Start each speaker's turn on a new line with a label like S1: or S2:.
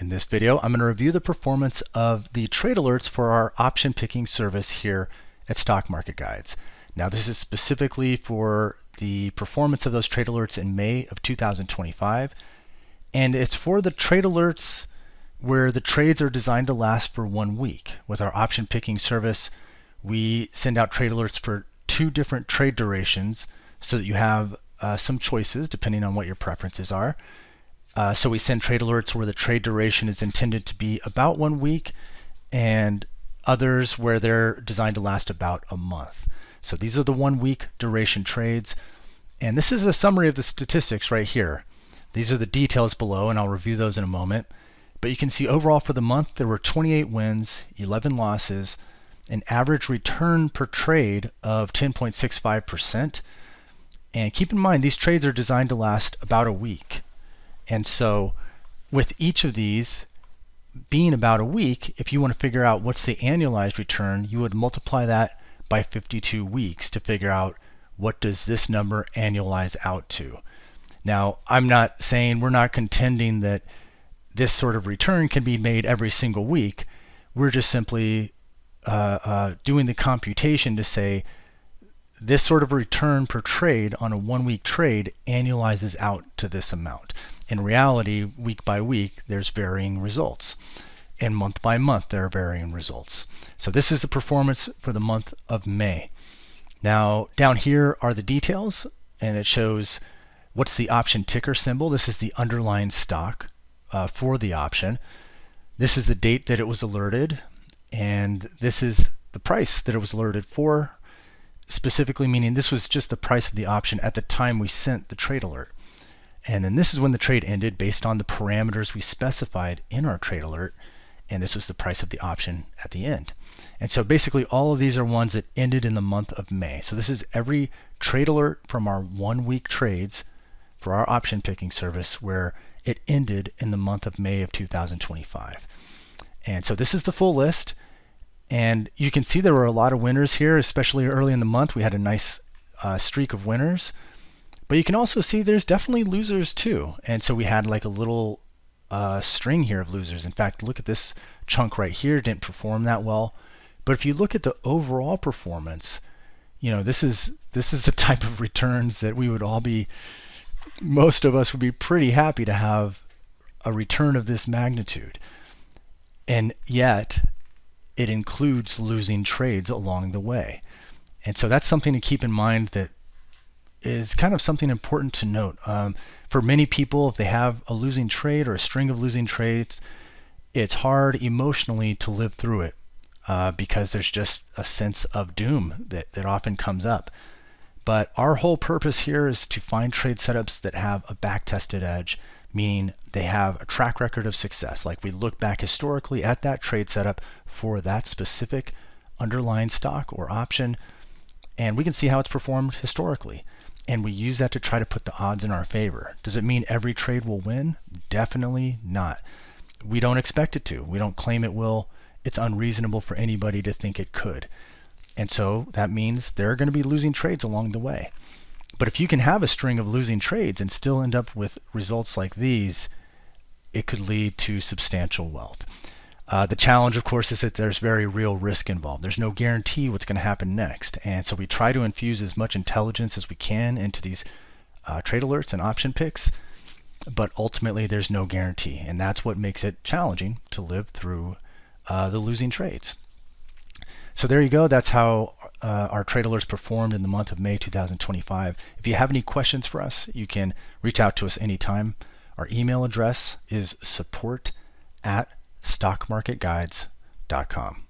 S1: In this video, I'm going to review the performance of the trade alerts for our option picking service here at Stock Market Guides. Now, this is specifically for the performance of those trade alerts in May of 2025, and it's for the trade alerts where the trades are designed to last for 1 week. With our option picking service, we send out trade alerts for 2 different trade durations so that you have some choices depending on what your preferences are. So we send trade alerts where the trade duration is intended to be about 1 week, and others where they're designed to last about a month. So these are the 1 week duration trades. And this is a summary of the statistics right here. These are the details below, and I'll review those in a moment. But you can see overall for the month, there were 28 wins, 11 losses, an average return per trade of 10.65%. And keep in mind, these trades are designed to last about a week. And so with each of these being about a week, if you want to figure out what's the annualized return, you would multiply that by 52 weeks to figure out what does this number annualize out to. Now, I'm not saying, we're not contending that this sort of return can be made every single week. We're just simply doing the computation to say this sort of return per trade on a 1 week trade annualizes out to this amount. In reality, week by week, there's varying results. And month by month, there are varying results. So this is the performance for the month of May. Now, down here are the details, and it shows what's the option ticker symbol. This is the underlying stock for the option. This is the date that it was alerted, and this is the price that it was alerted for, specifically meaning this was just the price of the option at the time we sent the trade alert. And then this is when the trade ended based on the parameters we specified in our trade alert. And this was the price of the option at the end. And so basically all of these are ones that ended in the month of May. So this is every trade alert from our 1 week trades for our option picking service where it ended in the month of May of 2025. And so this is the full list. And you can see there were a lot of winners here, especially early in the month. We had a nice streak of winners. But you can also see there's definitely losers too. And so we had like a little string here of losers. In fact, look at this chunk right here, didn't perform that well. But if you look at the overall performance, you know, this is the type of returns that we would all be, most of us would be pretty happy to have a return of this magnitude. And yet it includes losing trades along the way. And so that's something to keep in mind, that is kind of something important to note. For many people, if they have a losing trade or a string of losing trades, it's hard emotionally to live through it because there's just a sense of doom that often comes up. But our whole purpose here is to find trade setups that have a back-tested edge, meaning they have a track record of success. Like we look back historically at that trade setup for that specific underlying stock or option, and we can see how it's performed historically. And we use that to try to put the odds in our favor. Does it mean every trade will win? Definitely not. We don't expect it to. We don't claim it will. It's unreasonable for anybody to think it could. And so that means there are going to be losing trades along the way. But if you can have a string of losing trades and still end up with results like these, it could lead to substantial wealth. The challenge, of course, is that there's very real risk involved. There's no guarantee what's going to happen next. And so we try to infuse as much intelligence as we can into these trade alerts and option picks, but ultimately there's no guarantee. And that's what makes it challenging to live through the losing trades. So there you go. That's how our trade alerts performed in the month of May 2025. If you have any questions for us, you can reach out to us anytime. Our email address is support@stockmarketguides.com.